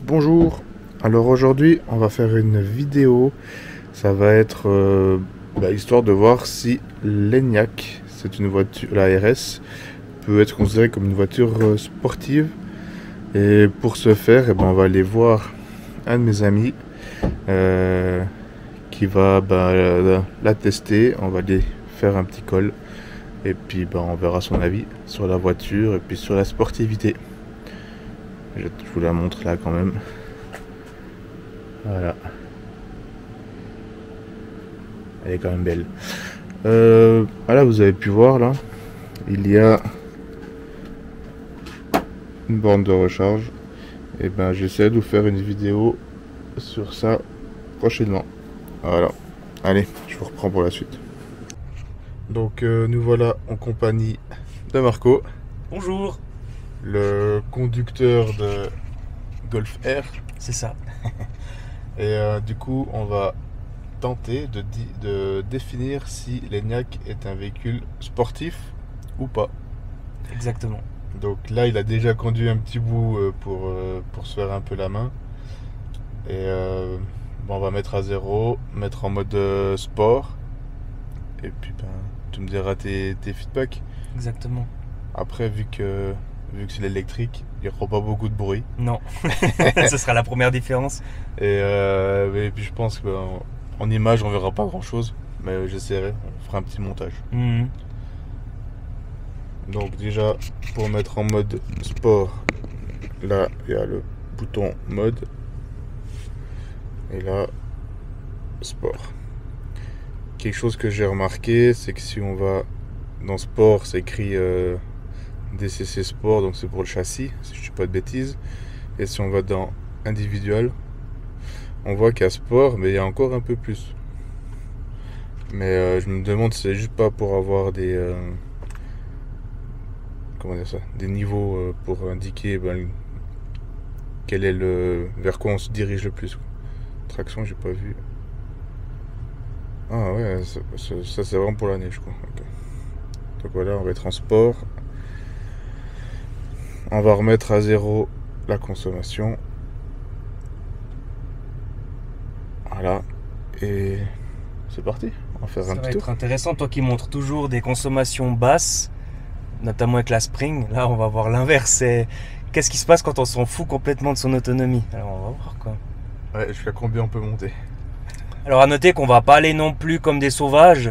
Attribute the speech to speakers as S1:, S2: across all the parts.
S1: Bonjour, alors aujourd'hui on va faire une vidéo, ça va être histoire de voir si l'Enyaq, c'est une voiture, la RS, peut être considérée comme une voiture sportive. Et pour ce faire, on va aller voir un de mes amis qui va la tester, on va aller faire un petit call et puis on verra son avis sur la voiture et puis sur la sportivité. Je vous la montre là quand même. Voilà. Elle est quand même belle. Voilà, vous avez pu voir là. Il y a une borne de recharge. Et j'essaie de vous faire une vidéo sur ça prochainement. Voilà. Allez, je vous reprends pour la suite. Donc nous voilà en compagnie de Marco.
S2: Bonjour.
S1: Le conducteur de Golf R.
S2: C'est ça.
S1: Et du coup, on va tenter de définir si l'Enyaq est un véhicule sportif ou pas.
S2: Exactement.
S1: Donc là, il a déjà conduit un petit bout pour se faire un peu la main. Et on va mettre à 0, mettre en mode sport. Et puis tu me diras tes feedbacks.
S2: Exactement.
S1: Après, vu que c'est l'électrique, il n'y aura pas beaucoup de bruit.
S2: Non, ce sera la première différence.
S1: Et puis je pense qu'en image, on verra pas grand chose. Mais j'essaierai, on fera un petit montage. Donc déjà, pour mettre en mode sport, là, il y a le bouton mode. Et là, sport. Quelque chose que j'ai remarqué, c'est que si on va dans sport, c'est écrit DCC Sport, donc c'est pour le châssis, si je ne dis pas de bêtises. Et si on va dans individuel, on voit qu'il y a sport, mais il y a encore un peu plus. Mais je me demande si c'est juste pas pour avoir des des niveaux pour indiquer quel est vers quoi on se dirige le plus. Traction, j'ai pas vu. Ah ouais, ça c'est vraiment pour la neige quoi. Okay. Donc voilà, on va être en sport. On va remettre à 0 la consommation. Voilà. Et c'est parti. On va faire un petit tour.
S2: Ça va être intéressant, toi qui montres toujours des consommations basses, notamment avec la Spring. Là, on va voir l'inverse. Qu'est-ce qui se passe quand on s'en fout complètement de son autonomie? Alors, on va voir quoi.
S1: Ouais, jusqu'à combien on peut monter.
S2: Alors, à noter qu'on va pas aller non plus comme des sauvages.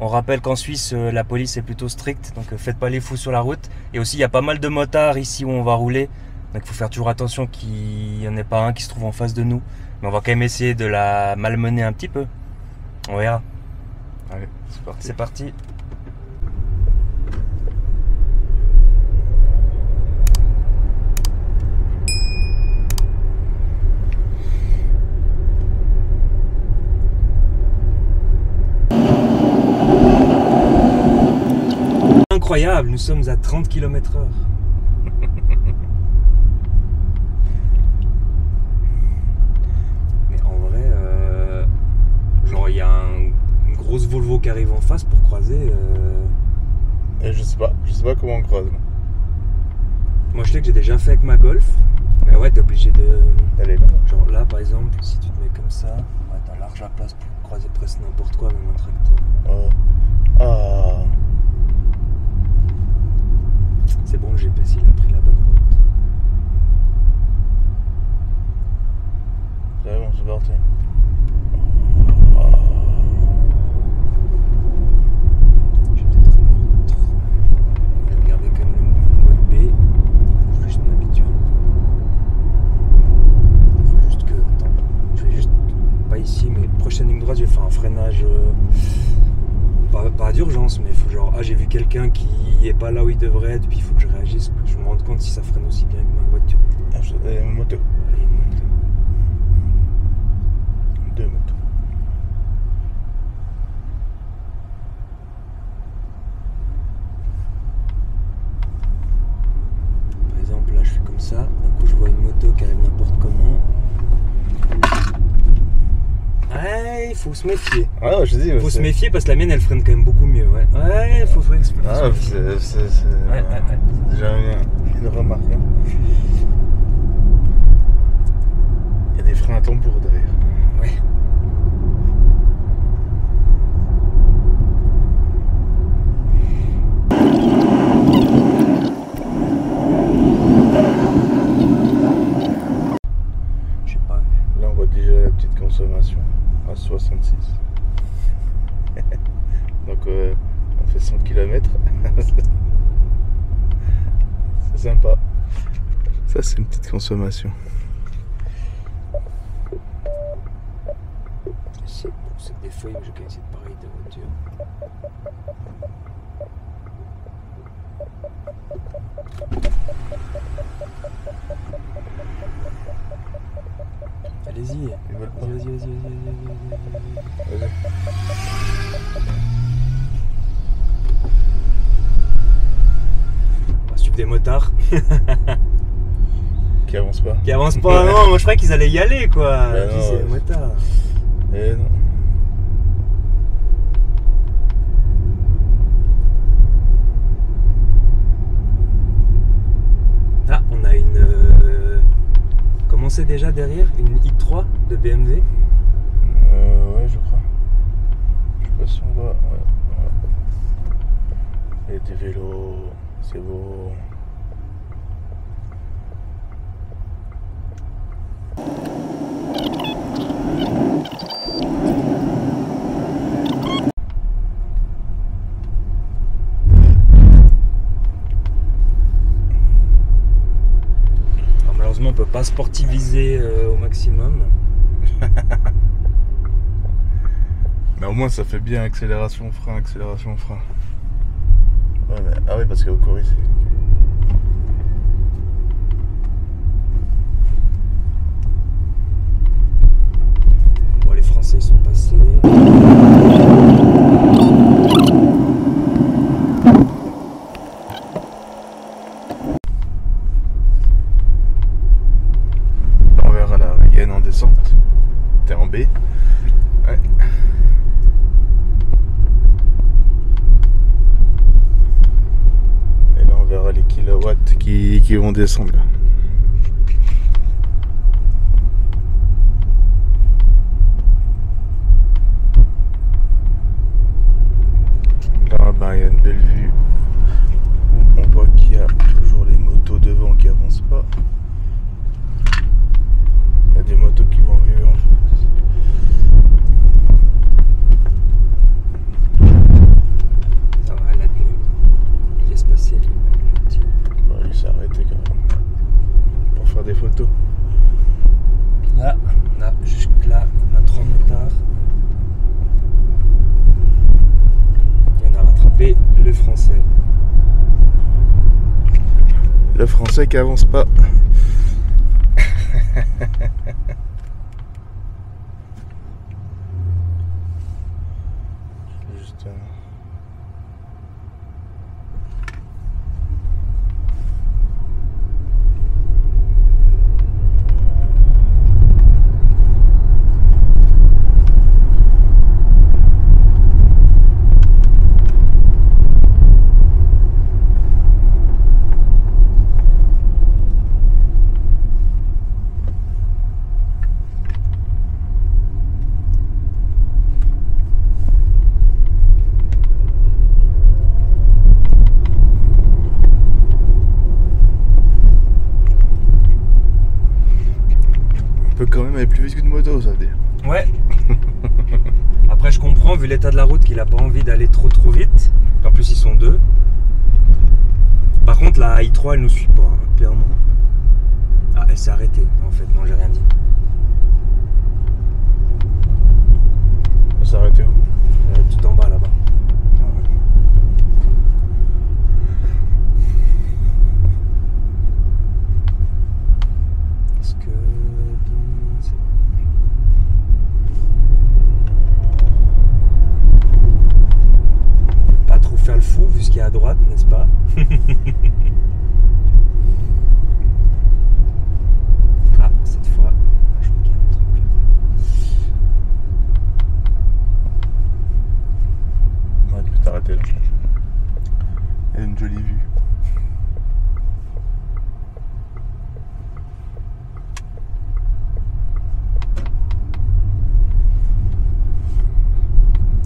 S2: On rappelle qu'en Suisse, la police est plutôt stricte, donc faites pas les fous sur la route. Et aussi, il y a pas mal de motards ici où on va rouler. Donc, il faut faire toujours attention qu'il n'y en ait pas un qui se trouve en face de nous. Mais on va quand même essayer de la malmener un petit peu. On verra.
S1: Allez, c'est parti.
S2: C'est parti. Incroyable, nous sommes à 30 km/h. Mais en vrai, genre il y a une grosse Volvo qui arrive en face pour croiser.
S1: Et je sais pas comment on croise.
S2: Moi je sais que j'ai déjà fait avec ma Golf. Mais ouais, t'es obligé
S1: d'aller là.
S2: Genre là par exemple, si tu te mets comme ça, ouais, t'as large la place pour croiser presque n'importe quoi, même un tracteur.
S1: Ah.
S2: C'est bon, le GPS il a pris la bonne route.
S1: C'est bon, c'est parti.
S2: Je vais peut-être remettre. Je vais regarder quand même le mode B. Je vais juste m'habituer. Faut juste que. Attends. Je vais juste. Pas ici, mais prochaine ligne droite, je vais faire un freinage. Pas d'urgence, mais il faut genre, j'ai vu quelqu'un qui est pas là où il devrait être, puis il faut que je réagisse, que je me rende compte si ça freine aussi bien que ma voiture.
S1: Une moto.
S2: Allez, une moto.
S1: 2 motos.
S2: Par exemple, là je fais comme ça, d'un coup je vois une moto qui arrive n'importe comment. Ouais, il faut se méfier.
S1: Ouais, je dis.
S2: Faut se méfier parce que la mienne elle freine quand même beaucoup mieux. Ouais, faut se méfier.
S1: C'est déjà une remarque. Hein. 66. Donc on fait 100 km. C'est sympa. Ça c'est une petite consommation.
S2: C'est des feuilles que je connaissais de pareil de voiture. Allez-y. Vas-y. On va suivre des motards.
S1: Qui avance pas.
S2: Qui avancent pas. Non, moi je croyais qu'ils allaient y aller quoi.
S1: Bah non,
S2: c'est des motards.
S1: Eh non.
S2: Ah, on a une. Comment c'est déjà derrière? Une i3 de BMW?
S1: Ouais, je crois. Je sais pas si on va. Ouais. Il y a des vélos, c'est beau.
S2: Malheureusement, on peut pas sportiviser au maximum.
S1: Mais au moins ça fait bien accélération, frein. Ouais, mais... Ah oui, parce qu'au Corée c'est...
S2: Bon, les Français sont passés.
S1: Là, on verra la Rayenne en descente. T'es en B. Ouais. Et là on verra les kilowatts qui vont descendre. Là, bah, il y a une belle vue. On voit qu'il y a toujours les motos devant qui avancent pas. Il y a des motos qui vont arriver en face.
S2: Ça va, la nuit. Il laisse passer lui.
S1: Bah, lui s'est arrêté quand même pour faire des photos.
S2: Là, on a jusque là, on a 3 motards. Et on a rattrapé le Français.
S1: Le Français qui avance pas. Juste... quand même aller plus vite qu'une moto, ça veut dire.
S2: Ouais. Après, je comprends, vu l'état de la route, qu'il a pas envie d'aller trop vite. En plus, ils sont deux. Par contre, la i3, elle nous suit pas, hein, clairement. Ah, elle s'est arrêtée. Non, en fait, non, j'ai rien dit.
S1: Elle s'est arrêtée où?
S2: Tout en bas, là-bas. Est-ce que... Pas trop faire le fou, vu ce qu'il y a à droite, n'est-ce pas? Ah, cette fois, je crois qu'il y a un truc là.
S1: Ouais, tu peux t'arrêter là. Il y a une jolie vue.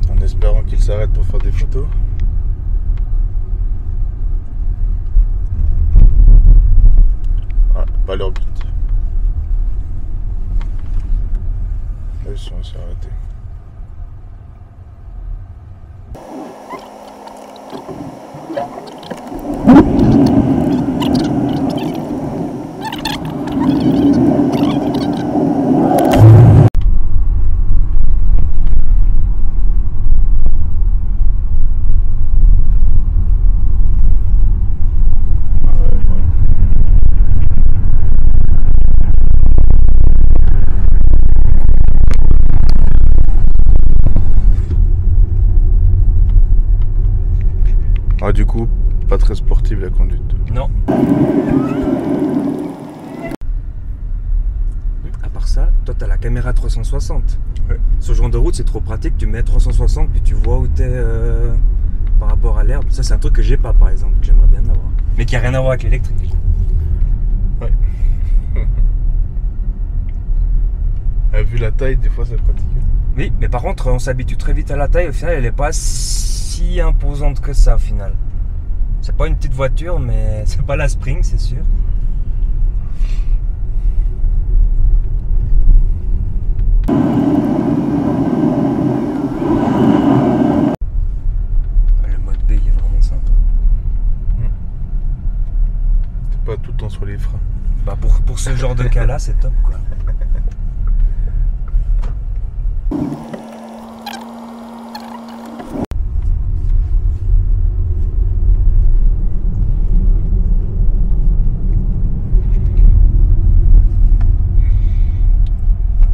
S1: En espérant qu'il s'arrête pour faire des photos. Ah, pas leur but. Là, ils sont arrêtés. du coup, pas très sportive la conduite.
S2: Non. À part ça, toi t'as la caméra 360.
S1: Ouais.
S2: Ce genre de route c'est trop pratique, tu mets 360 puis tu vois où t'es par rapport à l'herbe. Ça c'est un truc que j'ai pas par exemple, que j'aimerais bien avoir. Mais qui a rien à voir avec l'électrique du coup.
S1: Ouais. Vu la taille, des fois c'est pratique.
S2: Oui, mais par contre on s'habitue très vite à la taille, au final elle est pas si imposante que ça au final. C'est pas une petite voiture mais c'est pas la Spring c'est sûr. Le mode B il est vraiment sympa.
S1: T'es pas tout le temps sur les freins.
S2: Bah pour ce genre de cas là c'est top quoi.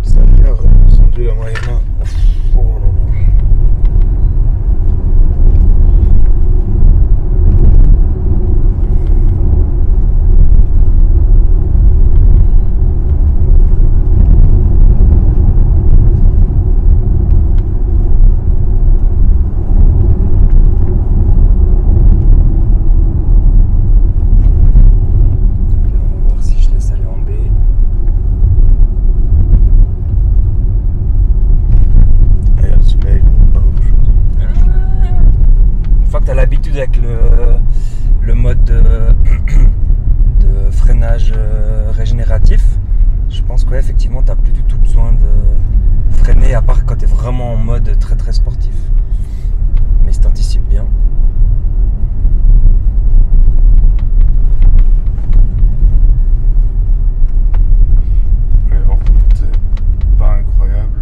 S1: Ça a bien redescendu la moyenne. Oh là là.
S2: Avec le mode de freinage régénératif, je pense que ouais, effectivement tu n'as plus du tout besoin de freiner à part quand tu es vraiment en mode très très sportif. Mais si tu anticipes bien.
S1: En route, c'est pas incroyable.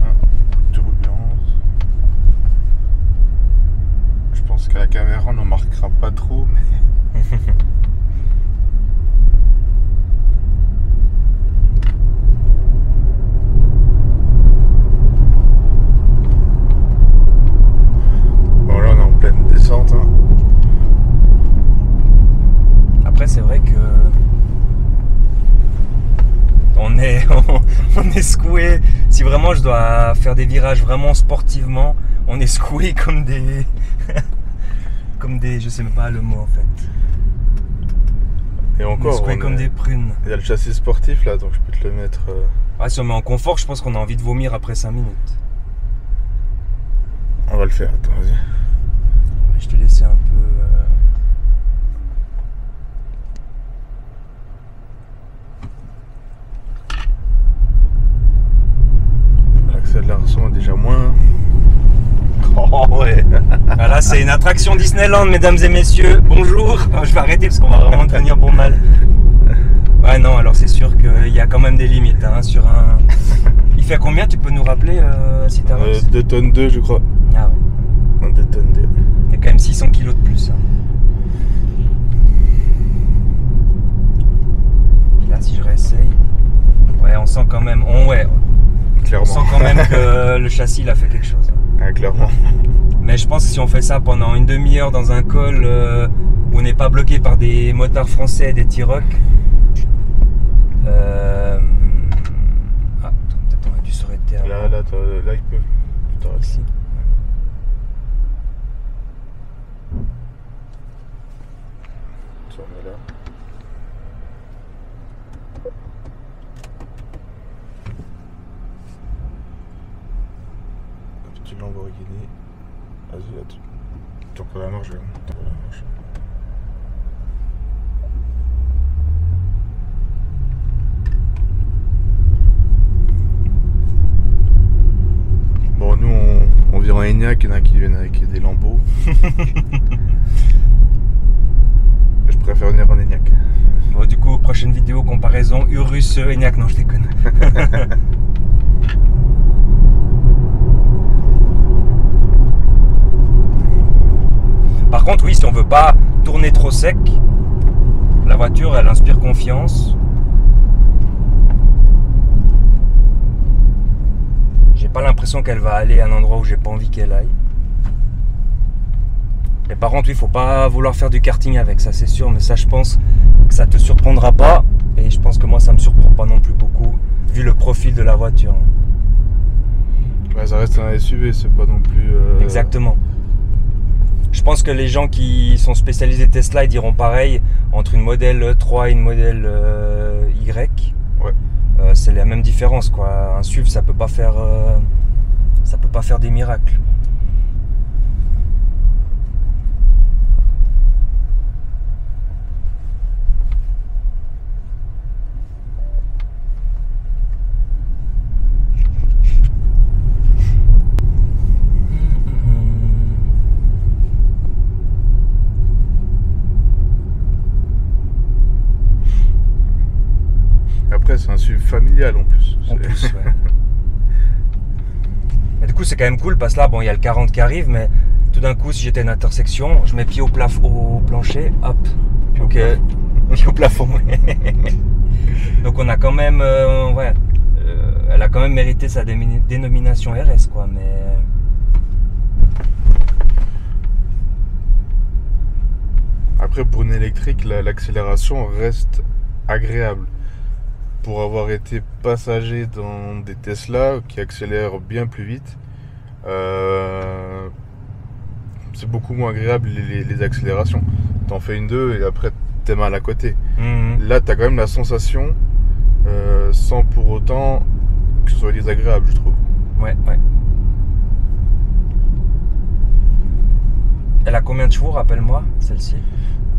S1: Turbulence. Je pense qu'à la caméra on n'en marquera pas trop, mais. Bon là on est en pleine descente. Hein.
S2: Après c'est vrai que on est secoué. Si vraiment je dois faire des virages vraiment sportivement, on est secoué comme des je sais même pas le mot en fait.
S1: Et encore,
S2: on est secoué comme des prunes.
S1: Il y a le châssis sportif là, donc je peux te le mettre.
S2: Ouais, si on met en confort, je pense qu'on a envie de vomir après 5 minutes.
S1: On va le faire, attends, vas-y.
S2: Je te laissais un peu.
S1: L'accélération est déjà moins. Oh ouais.
S2: Ah là c'est une attraction Disneyland mesdames et messieurs, bonjour. Je vais arrêter parce qu'on va vraiment devenir pour mal. Ouais non alors c'est sûr qu'il y a quand même des limites hein, sur un... Il fait combien tu peux nous rappeler si t'as
S1: 2 tonnes 2 je crois.
S2: Ah ouais.
S1: Un 2 tonnes 2.
S2: Il y a quand même 600 kilos de plus. Hein. Là si je réessaye, ouais on sent quand même,
S1: Clairement.
S2: On sent quand même que le châssis il a fait quelque chose.
S1: Ah, clairement.
S2: Mais je pense que si on fait ça pendant une demi-heure dans un col où on n'est pas bloqué par des motards français et des T-Roc. Peut-être on a dû s'arrêter avant.
S1: Là, ils peuvent. Tu t'arrêtes
S2: Ici.
S1: Tu remets là. Petit Lamborghini. Vas-y là, tu encore la marche, je vais monter la marche. Bon, nous on vient en Enyaq, il y en a qui viennent avec des lambeaux. Je préfère venir en Enyaq.
S2: Bon, du coup, prochaine vidéo, comparaison Urus Enyaq. Non, je déconne. Par contre, oui, si on veut pas tourner trop sec, la voiture, elle inspire confiance. J'ai pas l'impression qu'elle va aller à un endroit où j'ai pas envie qu'elle aille. Mais par contre, il faut pas vouloir faire du karting avec, ça c'est sûr. Mais ça, je pense que ça te surprendra pas. Et je pense que moi, ça me surprend pas non plus beaucoup, vu le profil de la voiture.
S1: Ouais, ça reste un SUV, c'est pas non plus...
S2: Exactement. Je pense que les gens qui sont spécialisés Tesla, ils diront pareil, entre une modèle 3 et une modèle Y.
S1: Ouais.
S2: C'est la même différence, quoi. Un SUV, ça peut pas faire des miracles.
S1: Après, c'est un SUV familial en plus.
S2: En plus, ouais. Mais du coup, c'est quand même cool parce que là, bon, il y a le 40 qui arrive, mais tout d'un coup, si j'étais à une intersection, je mets pied au plancher, hop. Donc, pied au plafond. Donc, on a quand même, elle a quand même mérité sa dénomination RS, quoi. Mais
S1: après, pour une électrique, l'accélération reste agréable. Pour avoir été passager dans des Tesla qui accélèrent bien plus vite, c'est beaucoup moins agréable les accélérations. T'en fais une 2 et après t'es mal à côté. Là, t'as quand même la sensation, sans pour autant que ce soit désagréable, je trouve.
S2: ouais. Elle a combien de chevaux, rappelle-moi, celle-ci?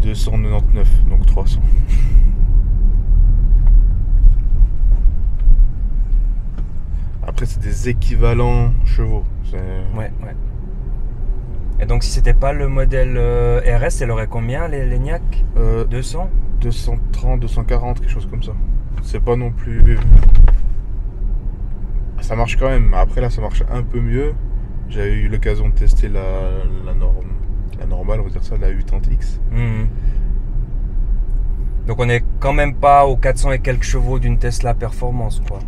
S1: 299, donc 300. Après, c'est des équivalents chevaux.
S2: Ouais. Et donc, si c'était pas le modèle RS, elle aurait combien, l'ENIAC 200
S1: 230, 240, quelque chose comme ça. C'est pas non plus... Ça marche quand même. Après, là, ça marche un peu mieux. J'avais eu l'occasion de tester la normale, on va dire ça, la 80X.
S2: Donc, on est quand même pas aux 400 et quelques chevaux d'une Tesla Performance, quoi.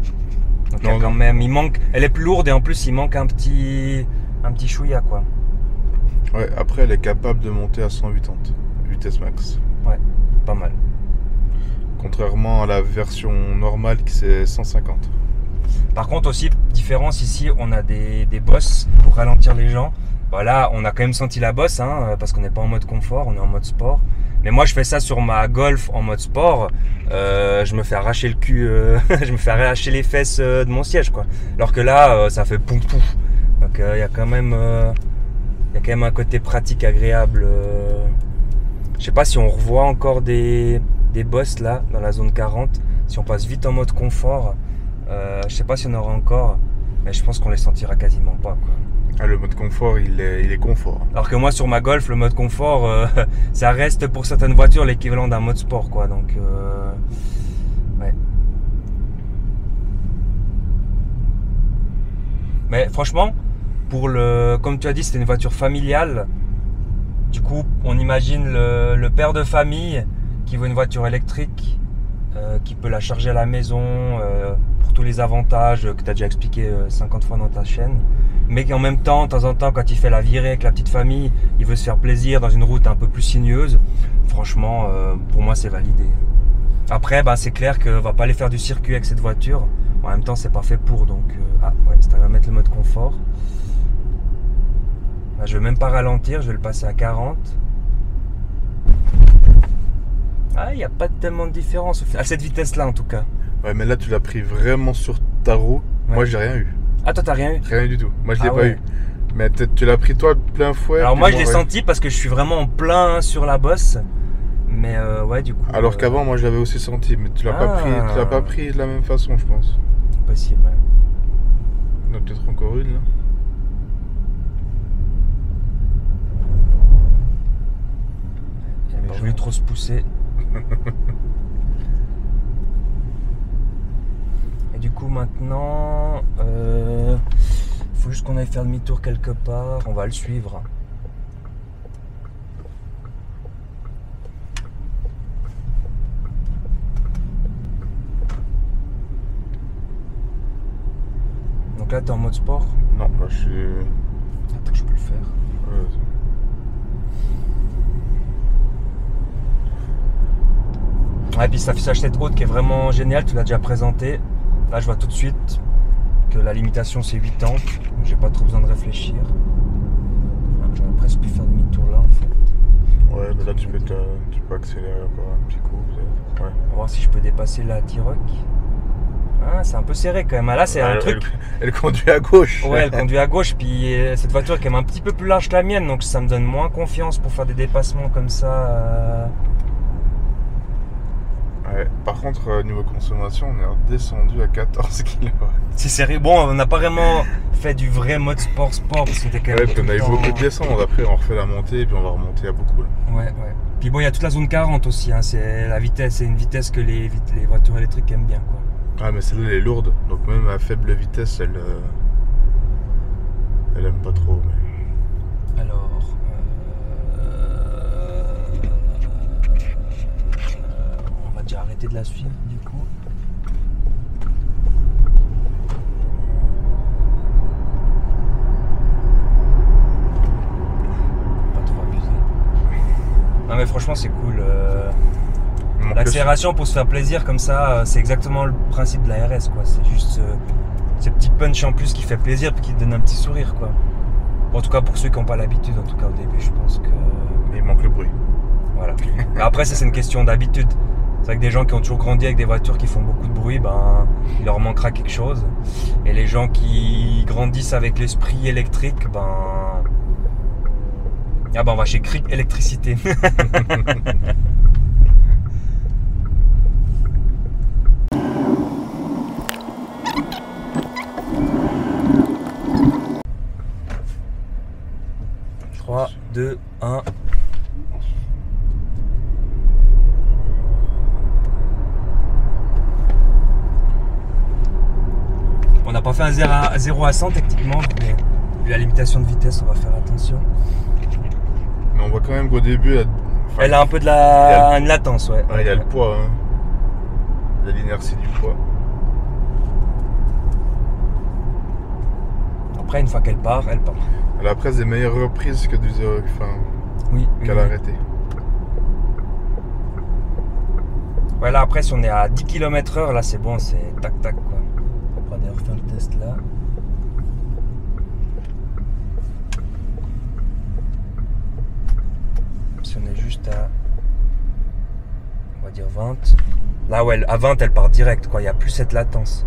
S2: Donc,
S1: Non,
S2: quand même, il manque... Elle est plus lourde et en plus, il manque un petit chouïa, quoi.
S1: Ouais, après, elle est capable de monter à 180, vitesse max.
S2: Ouais, pas mal.
S1: Contrairement à la version normale qui c'est 150.
S2: Par contre, aussi, différence ici, on a des bosses pour ralentir les gens. Voilà, on a quand même senti la bosse, hein, parce qu'on n'est pas en mode confort, on est en mode sport. Mais moi, je fais ça sur ma Golf en mode sport. Je me fais arracher le cul, je me fais arracher les fesses de mon siège, quoi. Alors que là, ça fait pouf pouf. Donc, il y a quand même un côté pratique agréable. Je sais pas si on revoit encore des bosses là, dans la zone 40. Si on passe vite en mode confort, je sais pas si on aura encore. Mais je pense qu'on les sentira quasiment pas, quoi.
S1: Ah, le mode confort, il est confort.
S2: Alors que moi, sur ma Golf, le mode confort, ça reste pour certaines voitures l'équivalent d'un mode sport, quoi. Donc, ouais. Mais franchement, comme tu as dit, c'était une voiture familiale. Du coup, on imagine le père de famille qui veut une voiture électrique, qui peut la charger à la maison, pour tous les avantages que tu as déjà expliqué 50 fois dans ta chaîne. Mais en même temps, de temps en temps, quand il fait la virée avec la petite famille, il veut se faire plaisir dans une route un peu plus sinueuse. Franchement, pour moi, c'est validé. Après, c'est clair qu'on va pas aller faire du circuit avec cette voiture. En même temps, c'est pas fait pour. Donc, ça va mettre le mode confort. Là, je vais même pas ralentir, je vais le passer à 40. Ah, il n'y a pas tellement de différence à cette vitesse-là, en tout cas.
S1: Ouais, mais là, tu l'as pris vraiment sur ta roue. Ouais. Moi, j'ai rien eu.
S2: Ah, toi, t'as rien eu?
S1: Rien du tout. Moi, je l'ai pas eu. Mais peut-être tu l'as pris toi de plein fouet.
S2: Alors moi, je l'ai senti parce que je suis vraiment en plein sur la bosse. Mais ouais, du coup.
S1: Alors qu'avant, moi, je l'avais aussi senti, mais tu l'as pas pris. Tu l'as pas pris de la même façon, je pense.
S2: Possible. Ouais.
S1: Il y en a peut-être encore une là.
S2: Il n'a pas voulu trop se pousser. Et du coup maintenant, faut juste qu'on aille faire demi-tour quelque part. On va le suivre. Donc là t'es en mode sport?
S1: Non, là je suis...
S2: Attends, je peux le faire. Ah, et puis cet affichage tête haute qui est vraiment génial, tu l'as déjà présenté. Là je vois tout de suite que la limitation c'est 80, donc j'ai pas trop besoin de réfléchir. J'aurais presque pu faire demi-tour là en fait.
S1: Ouais, mais là tu peux accélérer encore un petit coup peut-être. Ouais.
S2: On va voir si je peux dépasser la T-Roc. Ah, c'est un peu serré quand même. Ah, là c'est un truc.
S1: Elle conduit à gauche.
S2: Ouais, elle conduit à gauche, puis cette voiture est quand même un petit peu plus large que la mienne, donc ça me donne moins confiance pour faire des dépassements comme ça.
S1: Ouais. Par contre, niveau consommation, on est redescendu à 14 kW.
S2: C'est serré. Bon, on n'a pas vraiment fait du vrai mode sport parce que c'était quand même.
S1: Ouais, puis on a eu beaucoup de descendre. Après, on refait la montée et puis on va remonter à beaucoup. Là.
S2: Ouais. Puis bon, il y a toute la zone 40 aussi. Hein. C'est la vitesse, c'est une vitesse que les voitures électriques aiment bien, quoi.
S1: Ah, mais celle-là, elle est lourde. Donc même à faible vitesse, elle aime pas trop. Mais...
S2: Alors. On va déjà arrêter de la suivre, du coup. Non mais franchement c'est cool. L'accélération pour se faire plaisir comme ça, c'est exactement le principe de la RS quoi. C'est juste ce petit punch en plus qui fait plaisir et qui te donne un petit sourire quoi. Bon, en tout cas pour ceux qui n'ont pas l'habitude, en tout cas au début je pense que...
S1: Mais il manque le bruit.
S2: Voilà. Après ça c'est une question d'habitude. C'est vrai que des gens qui ont toujours grandi avec des voitures qui font beaucoup de bruit, ben il leur manquera quelque chose. Et les gens qui grandissent avec l'esprit électrique, ah bah on va chez Cric Électricité. Trois, 2, 1. On n'a pas fait un 0 à 100 techniquement, mais vu la limitation de vitesse, on va faire attention.
S1: Mais on voit quand même qu'au début,
S2: elle a un peu de une latence, ouais.
S1: Il y a le poids, hein. Il y a l'inertie du poids.
S2: Après, une fois qu'elle part, elle part.
S1: Elle a presque des meilleures reprises que du 0,
S2: oui,
S1: qu'elle a arrêté.
S2: Ouais, là après, si on est à 10 km/h, là c'est bon, c'est tac-tac quoi. On va d'ailleurs faire le test là. Si on est juste à, on va dire 20. Là ouais, à 20 elle part direct quoi, il n'y a plus cette latence.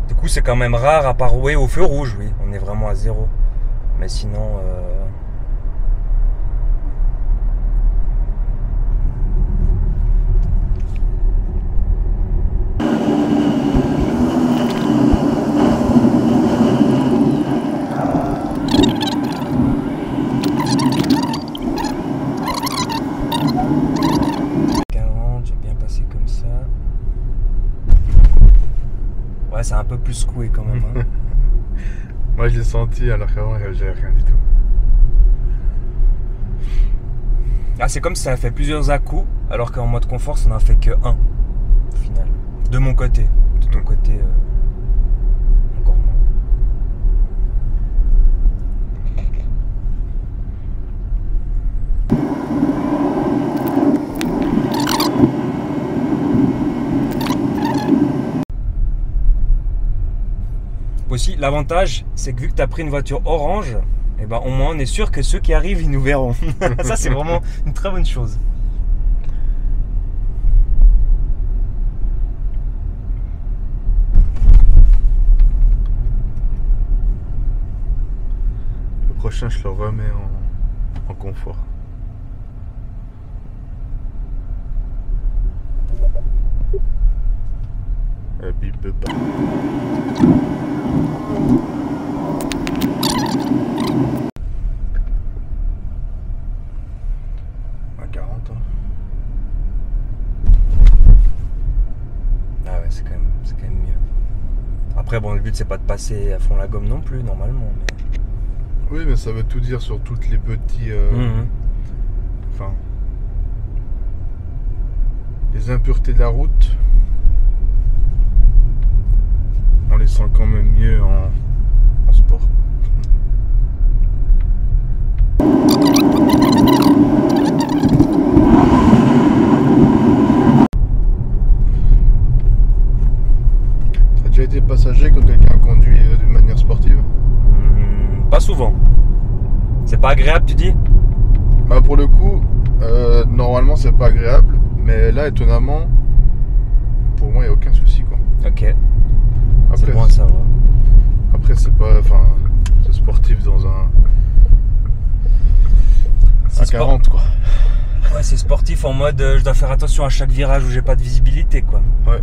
S2: Du coup c'est quand même rare à part au feu rouge, oui, on est vraiment à 0. Mais sinon... c'est un peu plus secoué quand même. Hein.
S1: Moi je l'ai senti alors qu'avant j'avais rien du tout.
S2: Ah, c'est comme si ça a fait plusieurs à-coups alors qu'en mode confort ça n'en fait que un au final. De mon côté. De ton côté encore moins. Aussi, l'avantage, c'est que vu que tu as pris une voiture orange, et ben, au moins on est sûr que ceux qui arrivent, ils nous verront. Ça, c'est vraiment une très bonne chose.
S1: Le prochain, je le remets en confort. Bip pas. À 40 ans.
S2: Ah ouais, c'est quand même mieux. Après bon, le but c'est pas de passer à fond la gomme non plus normalement. Mais...
S1: Oui, mais ça veut tout dire sur toutes les petits. Enfin, les impuretés de la route. On les sent quand même mieux en sport. été passager quand quelqu'un conduit d'une manière sportive?
S2: Pas souvent. C'est pas agréable, tu dis?
S1: Bah pour le coup, normalement c'est pas agréable, mais là étonnamment, pour moi il n'y a aucun souci quoi.
S2: Ok. C'est
S1: Après,
S2: bon à savoir.
S1: après c'est pas, enfin, c'est sportif dans un
S2: C'est
S1: 40 quoi.
S2: Ouais, c'est sportif en mode je dois faire attention à chaque virage où j'ai pas de visibilité quoi.
S1: Ouais.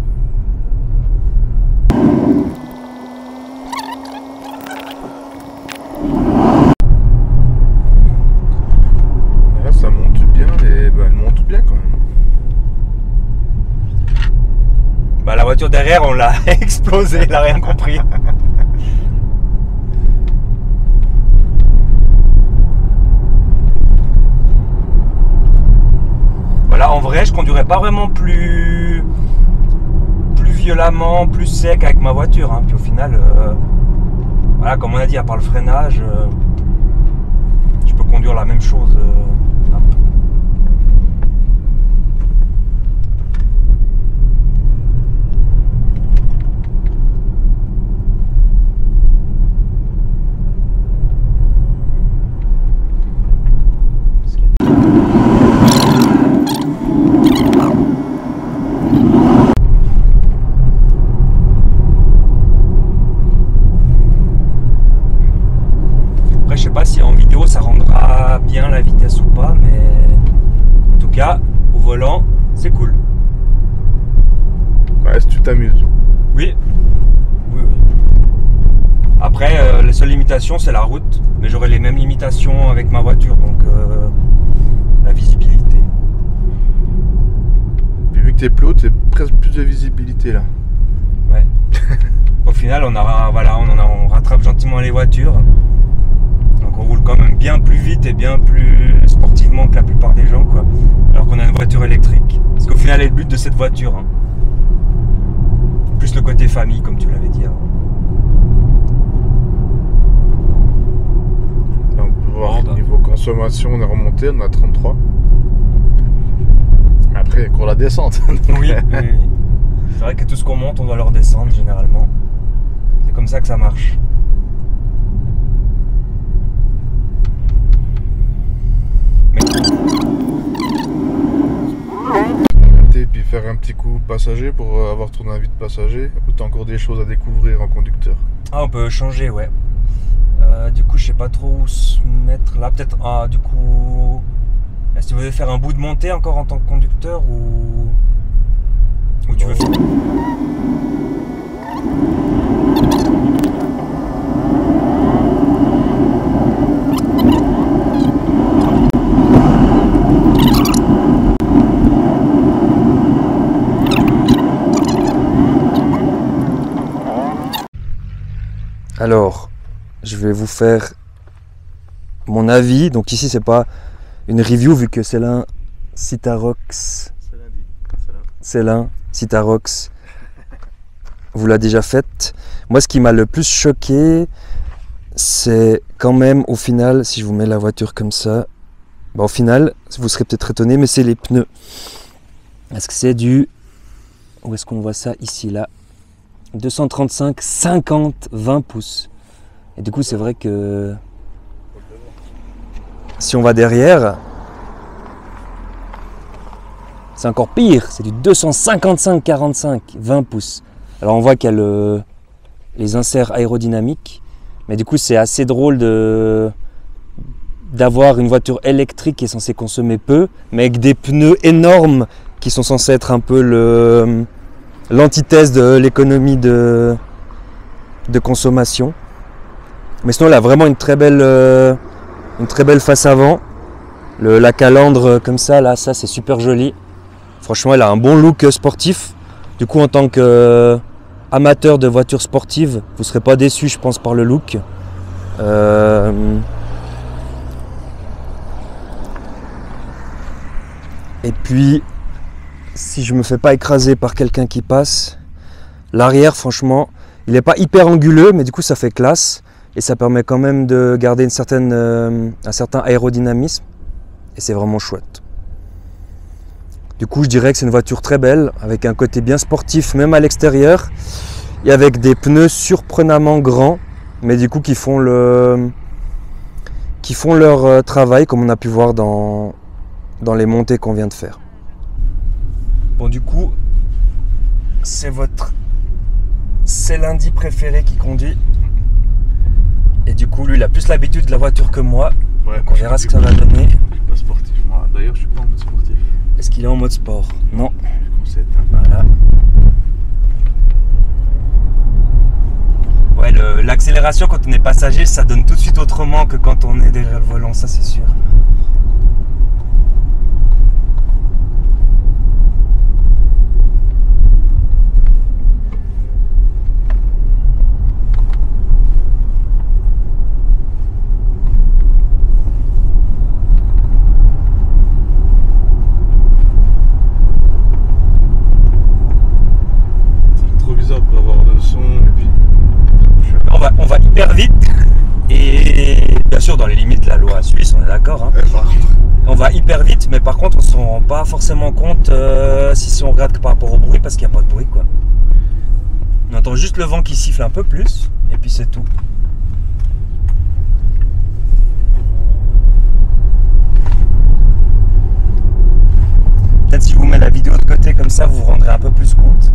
S1: Et là ça monte bien, et bah, elle monte bien quand même.
S2: Bah la voiture derrière on l'a explosée, elle a rien compris. Voilà, en vrai je conduirais pas vraiment plus violemment, plus sec avec ma voiture, hein. Puis au final, voilà, comme on a dit, à part le freinage, je peux conduire la même chose. Je sais pas si en vidéo ça rendra bien la vitesse ou pas, mais en tout cas au volant c'est cool.
S1: Ouais, si tu t'amuses.
S2: Oui. Après la seule limitation c'est la route, mais j'aurai les mêmes limitations avec ma voiture, donc la visibilité.
S1: Puis vu que t'es plus haut, t'as presque plus de visibilité là.
S2: Ouais. Au final on rattrape gentiment les voitures. Donc on roule quand même bien plus vite et bien plus sportivement que la plupart des gens quoi. Alors qu'on a une voiture électrique. Parce qu'au final c'est le but de cette voiture. Hein. Plus le côté famille comme tu l'avais dit avant.
S1: Là, on peut voir niveau consommation on est remonté, on a 33. Après il y a encore la descente.
S2: Oui. C'est vrai que tout ce qu'on monte on doit le redescendre généralement. C'est comme ça que ça marche.
S1: Et puis faire un petit coup passager pour avoir ton avis de passager, ou t'as encore des choses à découvrir en conducteur?
S2: Ah on peut changer ouais. Du coup je sais pas trop où se mettre là, peut-être du coup est-ce que tu veux faire un bout de montée encore en tant que conducteur ou tu veux faire... Alors, je vais vous faire mon avis. Donc ici, c'est pas une review vu que c'est l'un Citarox. C'est l'un Citarox. Vous l'a déjà faite. Moi, ce qui m'a le plus choqué, c'est quand même au final, si je vous mets la voiture comme ça, bah, au final, vous serez peut-être étonné, mais c'est les pneus. Est-ce que c'est du... Où est-ce qu'on voit ça? Ici, là. 235, 50, 20 pouces. Et du coup, c'est vrai que si on va derrière, c'est encore pire. C'est du 255, 45, 20 pouces. Alors, on voit qu'il y a les inserts aérodynamiques. Mais du coup, c'est assez drôle d'avoir une voiture électrique qui est censée consommer peu, mais avec des pneus énormes qui sont censés être un peu l'antithèse de l'économie de consommation. Mais sinon elle a vraiment une très belle face avant. La calandre comme ça, là, ça c'est super joli. Franchement elle a un bon look sportif. Du coup en tant que amateur de voitures sportives, vous ne serez pas déçu je pense par le look. Et puis si je me fais pas écraser par quelqu'un qui passe, l'arrière franchement il n'est pas hyper anguleux, mais du coup ça fait classe et ça permet quand même de garder un certain aérodynamisme et c'est vraiment chouette. Du coup je dirais que c'est une voiture très belle avec un côté bien sportif même à l'extérieur. et avec des pneus surprenamment grands, mais du coup qui font leur travail, comme on a pu voir dans les montées qu'on vient de faire. Bon, du coup, c'est lundi préféré qui conduit. Et du coup, lui, il a plus l'habitude de la voiture que moi.
S1: Ouais,
S2: donc on verra ce que ça va donner.
S1: Je suis pas sportif, moi. D'ailleurs, je suis pas en mode sportif.
S2: Est-ce qu'il est en mode sport? Non.
S1: Voilà.
S2: Ouais, l'accélération quand on est passager, ça donne tout de suite autrement que quand on est derrière le volant, ça c'est sûr. On va hyper vite et bien sûr dans les limites de la loi suisse, on est d'accord. Hein. On va hyper vite, mais par contre on se rend pas forcément compte si on regarde que par rapport au bruit, parce qu'il n'y a pas de bruit quoi. On entend juste le vent qui siffle un peu plus et puis c'est tout. Peut-être si je vous mets la vidéo de côté comme ça, vous vous rendrez un peu plus compte.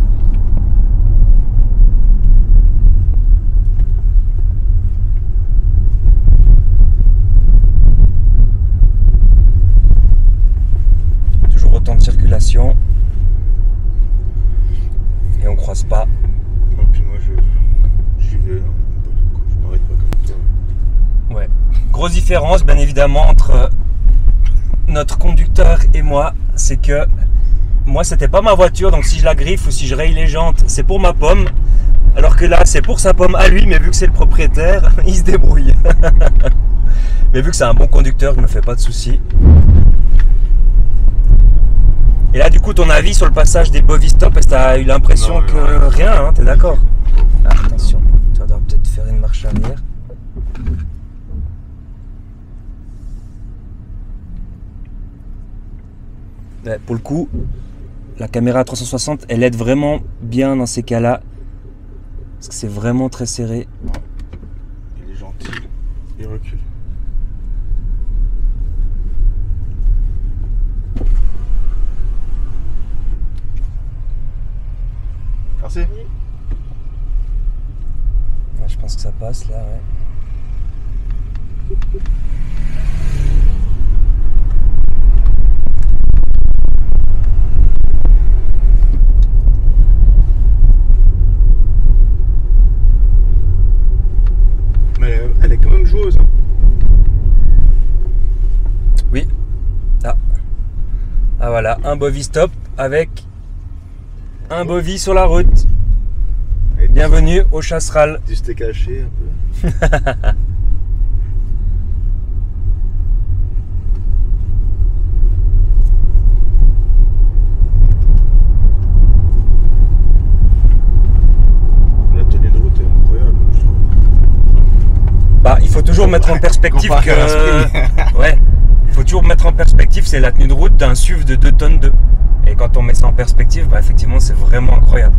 S2: Autant de circulation et on croise pas.
S1: Et puis moi j'y vais, je m'arrête pas comme toi.
S2: Ouais. Grosse différence bien évidemment entre notre conducteur et moi, c'est que moi c'était pas ma voiture, donc si je la griffe ou si je raye les jantes, c'est pour ma pomme, alors que là c'est pour sa pomme à lui, mais vu que c'est le propriétaire, il se débrouille. Mais vu que c'est un bon conducteur, je me fais pas de soucis. Et là, du coup, ton avis sur le passage des Bovistop, est-ce que tu as eu l'impression que rien, hein, t'es d'accord? Ah, attention, tu dois peut-être faire une marche arrière. Ouais, pour le coup, la caméra 360, elle aide vraiment bien dans ces cas-là. Parce que c'est vraiment très serré.
S1: Il est gentil, il recule. Merci.
S2: Ouais, je pense que ça passe là, ouais.
S1: Mais elle est quand même joueuse. Hein.
S2: Oui. Ah voilà, un Bovistop avec un Bovi sur la route. Bienvenue au Chasseral.
S1: Tu t'es caché un peu. La tenue de route est incroyable, je trouve.
S2: Bah, il faut toujours mettre en perspective que... Ouais, il faut toujours mettre en perspective, c'est la tenue de route d'un SUV de 2 tonnes 2. Et quand on met ça en perspective, bah effectivement c'est vraiment incroyable.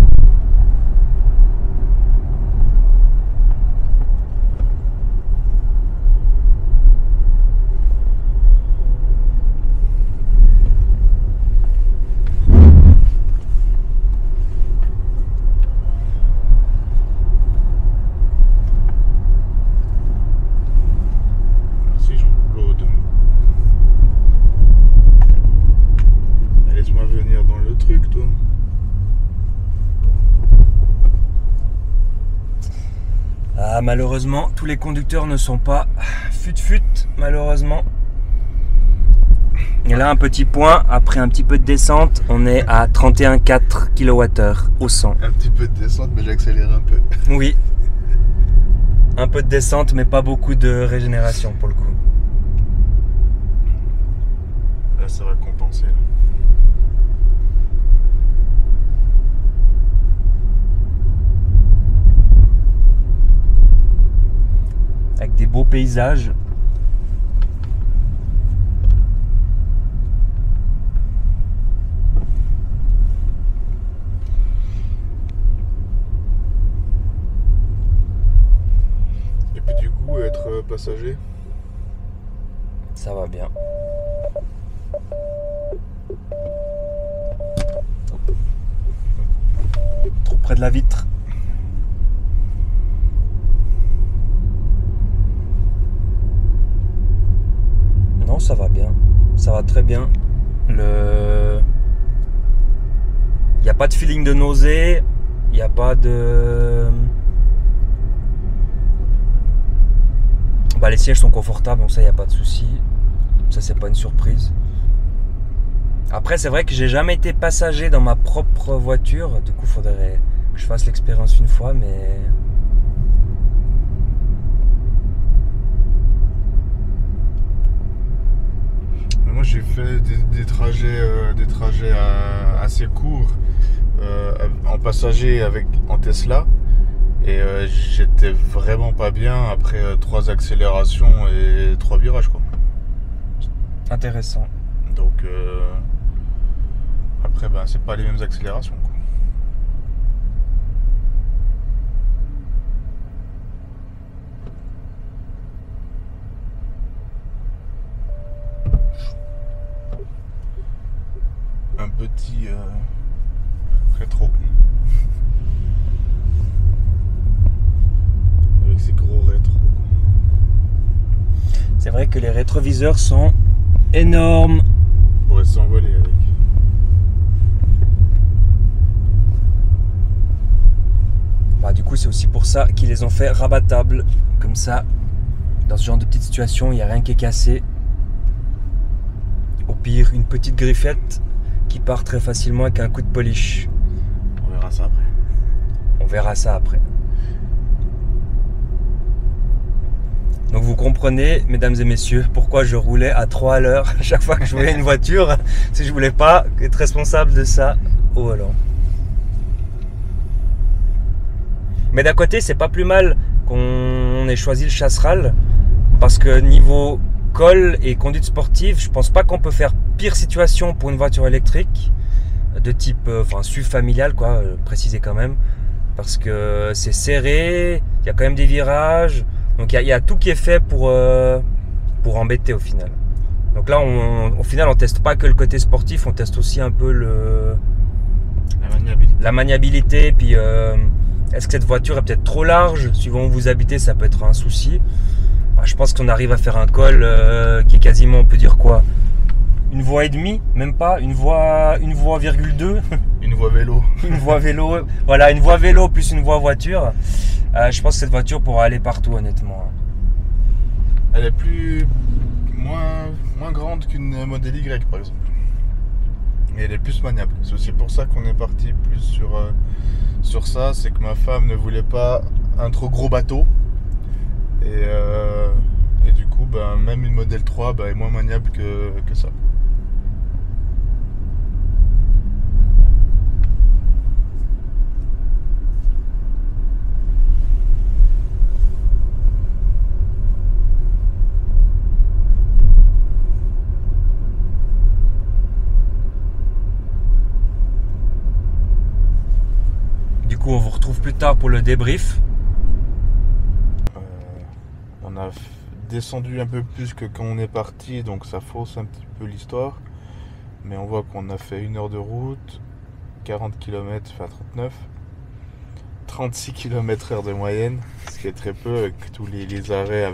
S1: Merci Jean-Claude. Laisse-moi venir dans le truc, toi.
S2: Ah, malheureusement, tous les conducteurs ne sont pas fut-fut, malheureusement. Et là, un petit point, après un petit peu de descente, on est à 31,4 kWh au 100.
S1: Un petit peu de descente, mais j'accélère un peu.
S2: Oui. Un peu de descente, mais pas beaucoup de régénération pour le coup.
S1: Là, ça va compenser. Là.
S2: Avec des beaux paysages.
S1: coup être passager?
S2: Ça va bien. Trop près de la vitre. Non, ça va bien. Ça va très bien. Il n'y a pas de feeling de nausée. Il n'y a pas de... Bah, les sièges sont confortables, donc ça, il n'y a pas de souci. Ça, c'est pas une surprise. Après, c'est vrai que j'ai jamais été passager dans ma propre voiture. Du coup, il faudrait que je fasse l'expérience une fois, mais...
S1: Moi, j'ai fait des trajets assez courts en passager en Tesla. Et j'étais vraiment pas bien après 3 accélérations et 3 virages, quoi.
S2: Intéressant.
S1: Donc après, ben, c'est pas les mêmes accélérations, quoi. Un petit rétro. Avec ces gros rétros.
S2: C'est vrai que les rétroviseurs sont énormes.
S1: On pourrait s'envoler avec.
S2: Bah, du coup, c'est aussi pour ça qu'ils les ont fait rabattables. Comme ça, dans ce genre de petite situation, il n'y a rien qui est cassé. Au pire, une petite griffette qui part très facilement avec un coup de polish.
S1: On verra ça après.
S2: On verra ça après. Donc vous comprenez, mesdames et messieurs, pourquoi je roulais à 3 à l'heure à chaque fois que je voulais une voiture. Si je voulais pas être responsable de ça au volant. Mais d'un côté, c'est pas plus mal qu'on ait choisi le Chasseral, parce que niveau col et conduite sportive, je pense pas qu'on peut faire pire situation pour une voiture électrique de type, SUV familial, quoi, préciser quand même, parce que c'est serré, il y a quand même des virages, donc il y a tout qui est fait pour embêter au final. Donc là, au final, on teste pas que le côté sportif, on teste aussi un peu la maniabilité, puis est-ce que cette voiture est peut-être trop large, suivant où vous habitez, ça peut être un souci. Je pense qu'on arrive à faire un col qui est quasiment, on peut dire quoi, une voie et demie, même pas, une voie virgule 2.
S1: Une voie vélo.
S2: Une voie vélo, voilà, une voie vélo plus une voie voiture. Je pense que cette voiture pourra aller partout, honnêtement.
S1: Elle est moins grande qu'une Model Y, par exemple. Et elle est plus maniable. C'est aussi pour ça qu'on est parti plus sur ça. C'est que ma femme ne voulait pas un trop gros bateau. Et du coup, ben, même une Model 3 ben, est moins maniable que ça.
S2: Du coup, on vous retrouve plus tard pour le débrief.
S1: On a descendu un peu plus que quand on est parti, donc ça fausse un petit peu l'histoire. Mais on voit qu'on a fait 1 heure de route, 40 km, enfin 39, 36 km/h de moyenne, ce qui est très peu avec tous les arrêts.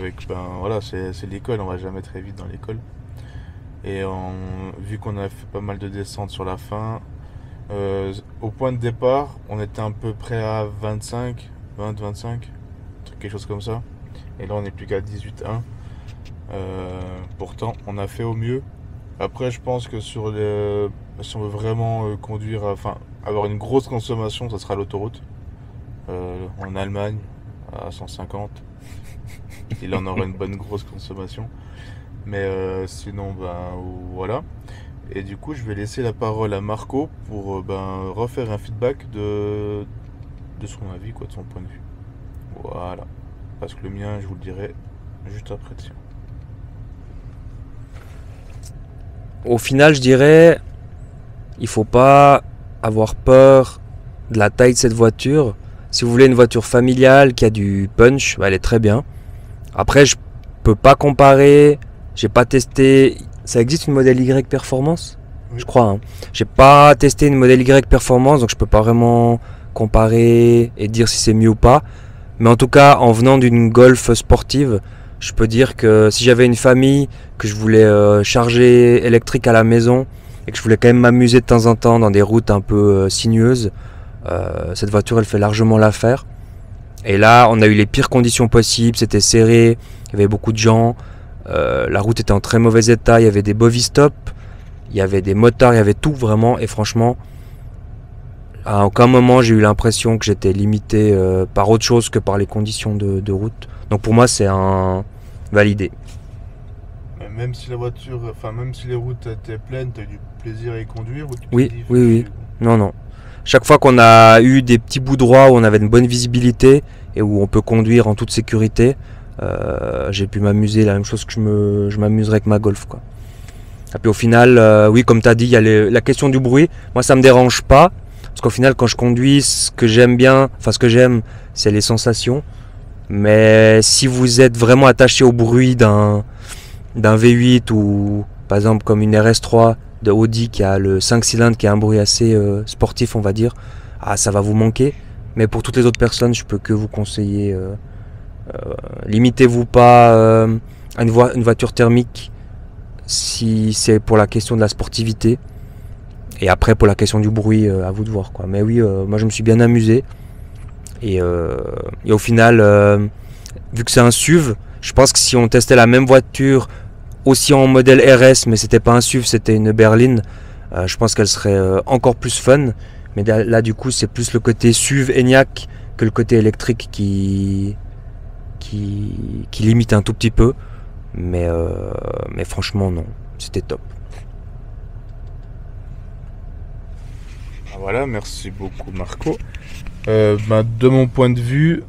S1: Voilà, c'est l'école, on va jamais très vite dans l'école. Et vu qu'on a fait pas mal de descentes sur la fin, au point de départ, on était à peu près à 25, quelque chose comme ça. Et là, on n'est plus qu'à 18,1. Pourtant, on a fait au mieux. Après, je pense que si on veut vraiment conduire, avoir une grosse consommation, ça sera l'autoroute. En Allemagne, à 150. Il en aura une bonne grosse consommation. Mais sinon, voilà. Et du coup, je vais laisser la parole à Marco pour refaire un feedback de son avis, de son point de vue. Voilà. Parce que le mien, je vous le dirai juste après.
S2: Au final, je dirais, il faut pas avoir peur de la taille de cette voiture. Si vous voulez une voiture familiale qui a du punch, elle est très bien. Après, je peux pas comparer, j'ai pas testé. Ça existe une modèle Y Performance ?
S1: Oui.
S2: Je crois. Hein. J'ai pas testé une modèle Y Performance, donc je peux pas vraiment comparer et dire si c'est mieux ou pas. Mais en tout cas, en venant d'une Golf sportive, je peux dire que si j'avais une famille, que je voulais charger électrique à la maison et que je voulais quand même m'amuser de temps en temps dans des routes un peu sinueuses, cette voiture elle fait largement l'affaire. Et là, on a eu les pires conditions possibles, c'était serré, il y avait beaucoup de gens, la route était en très mauvais état, il y avait des bovie-stops, il y avait des motards, il y avait tout vraiment, et franchement, à aucun moment j'ai eu l'impression que j'étais limité par autre chose que par les conditions de route. Donc pour moi, c'est un validé.
S1: Même si la voiture, enfin même si les routes étaient pleines, t'as eu du plaisir à y conduire ou tu t'es
S2: Oui,
S1: dit,
S2: oui. Non, non. Chaque fois qu'on a eu des petits bouts droits où on avait une bonne visibilité et où on peut conduire en toute sécurité, j'ai pu m'amuser, la même chose que je m'amuserais avec ma Golf, quoi. Et puis au final, oui, comme tu as dit, il y a la question du bruit. Moi, ça me dérange pas, parce qu'au final, quand je conduis, ce que j'aime, c'est les sensations. Mais si vous êtes vraiment attaché au bruit d'un V8 ou par exemple comme une RS3 de Audi qui a le 5 cylindres qui a un bruit assez sportif, on va dire, ça va vous manquer. Mais pour toutes les autres personnes, je peux que vous conseiller, limitez-vous pas à une voiture thermique si c'est pour la question de la sportivité. Et après pour la question du bruit, à vous de voir, quoi. Mais oui, moi je me suis bien amusé. Et au final, vu que c'est un SUV, je pense que si on testait la même voiture aussi en modèle RS, mais c'était pas un SUV, c'était une berline, je pense qu'elle serait encore plus fun. Mais là, du coup, c'est plus le côté SUV Enyaq que le côté électrique qui limite un tout petit peu. Mais franchement, non, c'était top.
S1: Voilà, merci beaucoup Marco. De mon point de vue,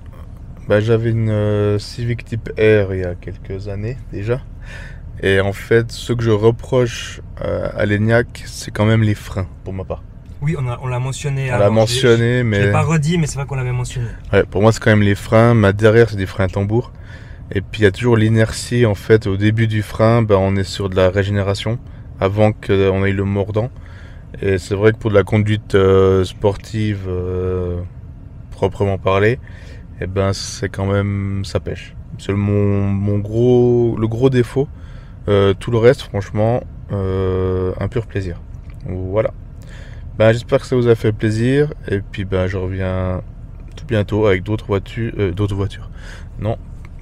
S1: j'avais une Civic Type R il y a quelques années déjà. Et en fait, ce que je reproche à l'Enyaq, c'est quand même les freins, pour ma part.
S2: Oui, on l'a mentionné.
S1: On l'a mentionné, mais...
S2: Je l'ai pas redit, mais c'est vrai qu'on l'avait mentionné.
S1: Ouais, pour moi, c'est quand même les freins. Derrière, c'est des freins à tambour. Et puis, il y a toujours l'inertie, en fait. Au début du frein, on est sur de la régénération, avant qu'on ait le mordant. Et c'est vrai que pour de la conduite sportive, proprement parlé, c'est quand même... ça pêche. C'est le gros défaut. Tout le reste, franchement, un pur plaisir. Voilà. J'espère que ça vous a fait plaisir. Et puis je reviens tout bientôt avec d'autres voitures. Non,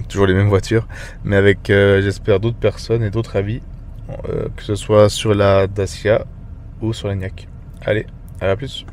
S1: toujours les mêmes voitures. Mais avec, j'espère, d'autres personnes et d'autres avis. Que ce soit sur la Dacia ou sur l'Enyaq. Allez, à la plus.